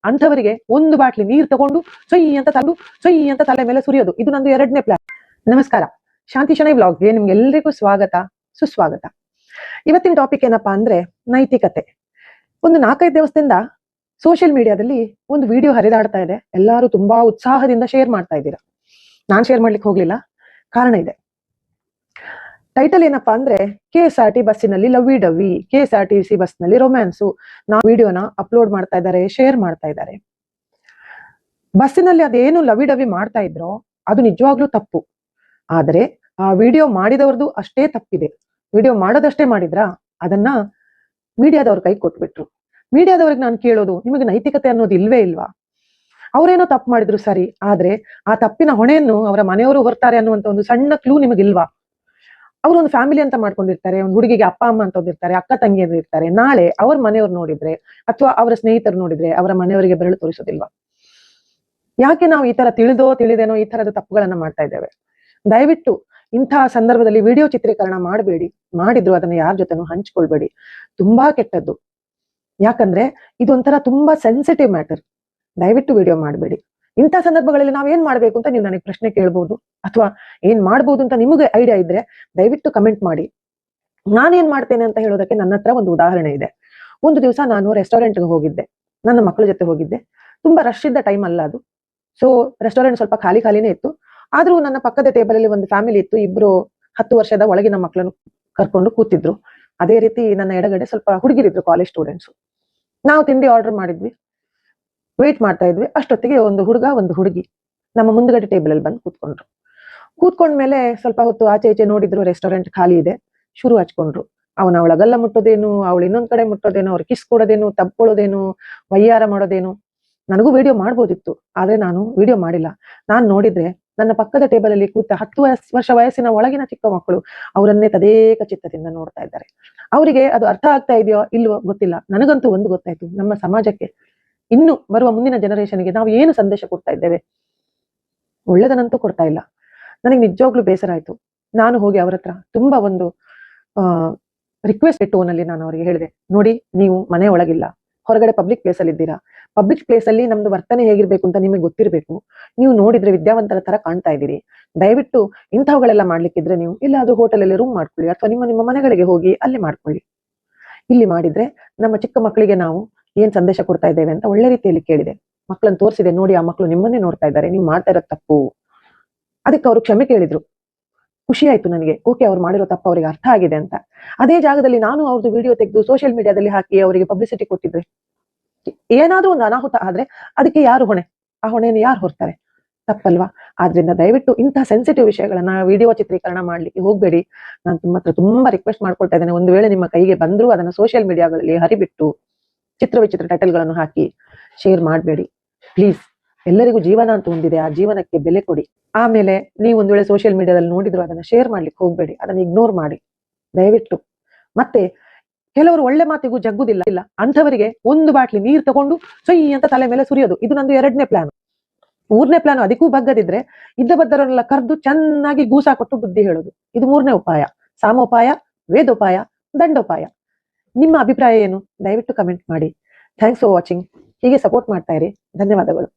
ಅಂಥವರಿಗೆ ಒಂದು ಬಾಟ್ಲಿ ನೀರು ತಗೊಂಡು ಸೊಯ್ ಅಂತ ತಲೆ ಮೇಲೆ ಸುರಿಯೋದು. ಇದು ನಂದು 2ನೇ ಪ್ಲಾನ್. ನಮಸ್ಕಾರ, ಶಾಂತಿ ಶಣೈ ವ್ಲಾಗ್ಗೆ ನಿಮ್ಗೆಲ್ಲರಿಗೂ ಸ್ವಾಗತ, ಸುಸ್ವಾಗತ. ಇವತ್ತಿನ ಟಾಪಿಕ್ ಏನಪ್ಪಾ ಅಂದ್ರೆ ನೈತಿಕತೆ. ಒಂದು 4-5 ದಿವಸದಿಂದ ಸೋಷಿಯಲ್ ಮೀಡಿಯಾದಲ್ಲಿ ಒಂದು ವಿಡಿಯೋ ಹರಿದಾಡ್ತಾ ಇದೆ. ಎಲ್ಲರೂ ತುಂಬಾ ಉತ್ಸಾಹದಿಂದ ಶೇರ್ ಮಾಡ್ತಾ ಇದ್ದೀರಾ. ನಾನ್ ಶೇರ್ ಮಾಡ್ಲಿಕ್ಕೆ ಹೋಗ್ಲಿಲ್ಲ, ಕಾರಣ ಇದೆ. ಟೈಟಲ್ ಏನಪ್ಪಾ ಅಂದ್ರೆ KSRT ಬಸ್ಸಿನಲ್ಲಿ ಲವ್ವಿ ಡವ್ವಿ, KSRTC ಬಸ್ನಲ್ಲಿ ರೊಮ್ಯಾನ್ಸು. ನಾವು ವಿಡಿಯೋನ ಅಪ್ಲೋಡ್ ಮಾಡ್ತಾ ಇದ್ದಾರೆ, ಶೇರ್ ಮಾಡ್ತಾ ಇದ್ದಾರೆ. ಬಸ್ಸಿನಲ್ಲಿ ಅದೇನು ಲವ್ವಿ ಡವ್ವಿ ಮಾಡ್ತಾ ಇದ್ರೋ ಅದು ನಿಜವಾಗ್ಲೂ ತಪ್ಪು. ಆದ್ರೆ ಆ ವಿಡಿಯೋ ಮಾಡಿದವ್ರದ್ದು ಅಷ್ಟೇ ತಪ್ಪಿದೆ. ವಿಡಿಯೋ ಮಾಡೋದಷ್ಟೇ ಮಾಡಿದ್ರ ಅದನ್ನ ಮೀಡಿಯಾದವ್ರ ಕೈ ಕೊಟ್ಬಿಟ್ರು. ಮೀಡಿಯಾದವ್ರಿಗೆ ನಾನು ಕೇಳೋದು, ನಿಮಗೆ ನೈತಿಕತೆ ಅನ್ನೋದು ಇಲ್ವೇ ಇಲ್ವಾ? ಅವ್ರೇನೋ ತಪ್ಪು ಮಾಡಿದ್ರು ಸರಿ, ಆದ್ರೆ ಆ ತಪ್ಪಿನ ಹೊಣೆಯನ್ನು ಅವರ ಮನೆಯವರು ಹೊರ್ತಾರೆ ಅನ್ನುವಂತ ಒಂದು ಸಣ್ಣ ಕ್ಲೂ ನಿಮಗಿಲ್ವಾ? ಅವ್ರು ಒಂದು ಫ್ಯಾಮಿಲಿ ಅಂತ ಮಾಡ್ಕೊಂಡಿರ್ತಾರೆ. ಒಂದು ಹುಡುಗಿಗೆ ಅಪ್ಪ ಅಮ್ಮ ಅಂತ ಇರ್ತಾರೆ, ಅಕ್ಕ ತಂಗಿಯರು ಇರ್ತಾರೆ. ನಾಳೆ ಅವ್ರ ಮನೆಯವ್ರು ನೋಡಿದ್ರೆ ಅಥವಾ ಅವರ ಸ್ನೇಹಿತರು ನೋಡಿದ್ರೆ ಅವರ ಮನೆಯವರಿಗೆ ಬೆರಳು ತೋರಿಸೋದಿಲ್ವಾ? ಯಾಕೆ ನಾವು ಈ ತರ ತಿಳಿದೇನೋ ಈ ತರದ ತಪ್ಪುಗಳನ್ನ ಮಾಡ್ತಾ ಇದ್ದೇವೆ? ದಯವಿಟ್ಟು ಇಂತಹ ಸಂದರ್ಭದಲ್ಲಿ ವಿಡಿಯೋ ಚಿತ್ರೀಕರಣ ಮಾಡಬೇಡಿ. ಮಾಡಿದ್ರು ಅದನ್ನ ಯಾರ ಜೊತೆನೂ ಹಂಚ್ಕೊಳ್ಬೇಡಿ. ತುಂಬಾ ಕೆಟ್ಟದ್ದು. ಯಾಕಂದ್ರೆ ಇದೊಂಥರ ತುಂಬಾ ಸೆನ್ಸಿಟಿವ್ ಮ್ಯಾಟರ್. ದಯವಿಟ್ಟು ವಿಡಿಯೋ ಮಾಡಬೇಡಿ. ಇಂಥ ಸಂದರ್ಭಗಳಲ್ಲಿ ನಾವೇನ್ ಮಾಡ್ಬೇಕು ಅಂತ ನೀವು ನನಗೆ ಪ್ರಶ್ನೆ ಕೇಳ್ಬೋದು, ಅಥವಾ ಏನ್ ಮಾಡ್ಬೋದು ಅಂತ ನಿಮಗೆ ಐಡಿಯಾ ಇದ್ರೆ ದಯವಿಟ್ಟು ಕಮೆಂಟ್ ಮಾಡಿ. ನಾನೇನ್ ಮಾಡ್ತೇನೆ ಅಂತ ಹೇಳೋದಕ್ಕೆ ನನ್ನ ಹತ್ರ ಒಂದು ಉದಾಹರಣೆ ಇದೆ. ಒಂದು ದಿವಸ ನಾನು ರೆಸ್ಟೋರೆಂಟ್ಗೆ ಹೋಗಿದ್ದೆ, ನನ್ನ ಮಕ್ಕಳ ಜೊತೆ ಹೋಗಿದ್ದೆ. ತುಂಬಾ ರಶ್ ಇದ್ದ ಟೈಮ್ ಅಲ್ಲ ಅದು. ಸೊ ರೆಸ್ಟೋರೆಂಟ್ ಸ್ವಲ್ಪ ಖಾಲಿನೇ ಇತ್ತು. ಆದ್ರೂ ನನ್ನ ಪಕ್ಕದ ಟೇಬಲ್ ಅಲ್ಲಿ ಒಂದು ಫ್ಯಾಮಿಲಿ ಇತ್ತು. ಇಬ್ರು 10 ವರ್ಷದ ಒಳಗಿನ ಮಕ್ಕಳನ್ನು ಕರ್ಕೊಂಡು ಕೂತಿದ್ರು. ಅದೇ ರೀತಿ ನನ್ನ ಎಡಗಡೆ ಸ್ವಲ್ಪ ಹುಡುಗಿರಿದ್ರು, ಕಾಲೇಜ್ ಸ್ಟೂಡೆಂಟ್ಸ್. ನಾವು ತಿಂಡಿ ಆರ್ಡರ್ ಮಾಡಿದ್ವಿ, ವೇಟ್ ಮಾಡ್ತಾ ಇದ್ವಿ. ಅಷ್ಟೊತ್ತಿಗೆ ಒಂದು ಹುಡುಗ ಒಂದು ಹುಡುಗಿ ನಮ್ಮ ಮುಂದ್ಗಡೆ ಟೇಬಲ್ ಅಲ್ಲಿ ಬಂದು ಕೂತ್ಕೊಂಡ್ಮೇಲೆ ಸ್ವಲ್ಪ ಹೊತ್ತು ಆಚೆ ಈಚೆ ನೋಡಿದ್ರು, ರೆಸ್ಟೋರೆಂಟ್ ಖಾಲಿ ಇದೆ. ಶುರು ಹಚ್ಕೊಂಡ್ರು. ಅವಳ ಗಲ್ಲ ಮುಟ್ಟೋದೇನು, ಅವಳು ಇನ್ನೊಂದ್ ಕಡೆ ಮುಟ್ಟೋದೇನು, ಅವ್ರು ಕಿಸ್ ಕೊಡೋದೇನು, ತಬ್ಕೊಳ್ಳೋದೇನು, ವಯ್ಯಾರ ಮಾಡೋದೇನು. ನನಗೂ ವಿಡಿಯೋ ಮಾಡ್ಬೋದಿತ್ತು, ಆದ್ರೆ ನಾನು ವಿಡಿಯೋ ಮಾಡಿಲ್ಲ. ನಾನ್ ನೋಡಿದ್ರೆ ನನ್ನ ಪಕ್ಕದ ಟೇಬಲ್ ಅಲ್ಲಿ ಕೂತ 10 ವರ್ಷ ವಯಸ್ಸಿನ ಒಳಗಿನ ಚಿಕ್ಕ ಮಕ್ಕಳು ಅವರನ್ನೇ ತದೇಕ ಚಿತ್ತದಿಂದ ನೋಡ್ತಾ ಇದ್ದಾರೆ. ಅವರಿಗೆ ಅದು ಅರ್ಥ ಆಗ್ತಾ ಇದೆಯೋ ಇಲ್ವೋ ಗೊತ್ತಿಲ್ಲ. ನನಗಂತೂ ಒಂದು ಗೊತ್ತಾಯ್ತು, ನಮ್ಮ ಸಮಾಜಕ್ಕೆ, ಇನ್ನು ಬರುವ ಮುಂದಿನ ಜನರೇಷನ್ಗೆ ನಾವು ಏನು ಸಂದೇಶ ಕೊಡ್ತಾ ಇದ್ದೇವೆ? ಒಳ್ಳೆದನ್ನಂತೂ ಕೊಡ್ತಾ ಇಲ್ಲ. ನನಗೆ ನಿಜವಾಗ್ಲೂ ಬೇಸರ ಆಯ್ತು. ನಾನು ಹೋಗಿ ಅವ್ರ ಹತ್ರ ತುಂಬಾ ಒಂದು ರಿಕ್ವೆಸ್ಟ್ ಟೋನ್ ಅಲ್ಲಿ ನಾನು ಅವರಿಗೆ ಹೇಳಿದೆ, ನೋಡಿ, ನೀವು ಮನೆ ಒಳಗಿಲ್ಲ, ಹೊರಗಡೆ ಪಬ್ಲಿಕ್ ಪ್ಲೇಸ್ ಅಲ್ಲಿ ಇದ್ದೀರಾ. ಪಬ್ಲಿಕ್ ಪ್ಲೇಸ್ ಅಲ್ಲಿ ನಮ್ದು ವರ್ತನೆ ಹೇಗಿರ್ಬೇಕು ಅಂತ ನಿಮಗೆ ಗೊತ್ತಿರ್ಬೇಕು. ನೀವು ನೋಡಿದ್ರೆ ವಿದ್ಯಾವಂತರ ತರ ಕಾಣ್ತಾ ಇದ್ದೀರಿ. ದಯವಿಟ್ಟು ಇಂಥವುಗಳೆಲ್ಲ ಮಾಡ್ಲಿಕ್ಕಿದ್ರೆ ನೀವು ಇಲ್ಲಾದ್ರೂ ಹೋಟೆಲ್ ಅಲ್ಲಿ ರೂಮ್ ಮಾಡ್ಕೊಳ್ಳಿ, ಅಥವಾ ನಿಮ್ಮ ಮನೆಗಳಿಗೆ ಹೋಗಿ ಅಲ್ಲಿ ಮಾಡ್ಕೊಳ್ಳಿ. ಇಲ್ಲಿ ಮಾಡಿದ್ರೆ ನಮ್ಮ ಚಿಕ್ಕ ಮಕ್ಕಳಿಗೆ ನಾವು ಏನ್ ಸಂದೇಶ ಕೊಡ್ತಾ ಇದ್ದೇವೆ ಅಂತ ಒಳ್ಳೆ ರೀತಿಯಲ್ಲಿ ಕೇಳಿದೆ. ಮಕ್ಕಳನ್ನು ತೋರಿಸಿದೆ, ನೋಡಿ ಆ ಮಕ್ಕಳು ನಿಮ್ಮನ್ನೇ ನೋಡ್ತಾ ಇದ್ದಾರೆ, ನೀವು ಮಾಡ್ತಾ ಇರೋ ತಪ್ಪು. ಅದಕ್ಕೆ ಅವರು ಕ್ಷಮೆ ಕೇಳಿದ್ರು. ಖುಷಿ ಆಯ್ತು ನನಗೆ. ಓಕೆ, ಅವ್ರು ಮಾಡಿರೋ ತಪ್ಪು ಅವರಿಗೆ ಅರ್ಥ ಆಗಿದೆ ಅಂತ. ಅದೇ ಜಾಗದಲ್ಲಿ ನಾನು ಅವ್ರದ್ದು ವಿಡಿಯೋ ತೆಗೆದು ಸೋಷಿಯಲ್ ಮೀಡಿಯಾದಲ್ಲಿ ಹಾಕಿ ಅವರಿಗೆ ಪಬ್ಲಿಸಿಟಿ ಕೊಟ್ಟಿದ್ರೆ, ಏನಾದ್ರೂ ಒಂದು ಅನಾಹುತ ಆದ್ರೆ ಅದಕ್ಕೆ ಯಾರು ಹೊಣೆ? ಆ ಹೊಣೆಯನ್ನು ಯಾರು ಹೊರ್ತಾರೆ? ತಪ್ಪಲ್ವಾ? ಆದ್ರಿಂದ ದಯವಿಟ್ಟು ಇಂತಹ ಸೆನ್ಸಿಟಿವ್ ವಿಷಯಗಳನ್ನ ವಿಡಿಯೋ ಚಿತ್ರೀಕರಣ ಮಾಡ್ಲಿಕ್ಕೆ ಹೋಗ್ಬೇಡಿ. ನಾನು ತುಂಬಾ ರಿಕ್ವೆಸ್ಟ್ ಮಾಡ್ಕೊಳ್ತಾ ಇದ್ದೇನೆ. ಒಂದು ವೇಳೆ ನಿಮ್ಮ ಕೈಗೆ ಬಂದ್ರು ಅದನ್ನ ಸೋಷಿಯಲ್ ಮೀಡಿಯಾಗಳಲ್ಲಿ ಹರಿಬಿಟ್ಟು ವಿಚಿತ್ರ ಟೈಟಲ್ಗಳನ್ನು ಹಾಕಿ ಶೇರ್ ಮಾಡಬೇಡಿ ಪ್ಲೀಸ್. ಎಲ್ಲರಿಗೂ ಜೀವನ ಅಂತ ಹೊಂದಿದೆ, ಆ ಜೀವನಕ್ಕೆ ಬೆಲೆ ಕೊಡಿ. ಆಮೇಲೆ ನೀವು ಒಂದು ವೇಳೆ ಸೋಷಿಯಲ್ ಮೀಡಿಯಾದಲ್ಲಿ ನೋಡಿದ್ರು ಅದನ್ನ ಶೇರ್ ಮಾಡ್ಲಿಕ್ಕೆ ಹೋಗ್ಬೇಡಿ, ಅದನ್ನ ಇಗ್ನೋರ್ ಮಾಡಿ ದಯವಿಟ್ಟು. ಮತ್ತೆ ಕೆಲವರು ಒಳ್ಳೆ ಮಾತಿಗೂ ಜಗ್ಗುದಿಲ್ಲ. ಅಂಥವರಿಗೆ ಒಂದು ಬಾಟ್ಲಿ ನೀರು ತಗೊಂಡು ಸೊಯ್ ಅಂತ ತಲೆ ಮೇಲೆ ಸುರಿಯೋದು. ಇದು ನಂದು 2ನೇ ಪ್ಲಾನ್. 3ನೇ ಪ್ಲಾನ್ ಅದಕ್ಕೂ ಬಗ್ಗದಿದ್ರೆ ಇದ್ದ ಬದ್ದರನ್ನೆಲ್ಲ ಕರೆದು ಚೆನ್ನಾಗಿ ಗೂಸಾ ಕೊಟ್ಟು ಬುದ್ಧಿ ಹೇಳೋದು. ಇದು 3ನೇ ಉಪಾಯ. ಸಾಮೋಪಾಯ, ವೇದೋಪಾಯ, ದಂಡೋಪಾಯ. ನಿಮ್ಮ ಅಭಿಪ್ರಾಯ ಏನು? ದಯವಿಟ್ಟು ಕಮೆಂಟ್ ಮಾಡಿ. Thanks for watching. ಹೀಗೆ ಸಪೋರ್ಟ್ ಮಾಡ್ತಾ ಇರಿ. ಧನ್ಯವಾದಗಳು.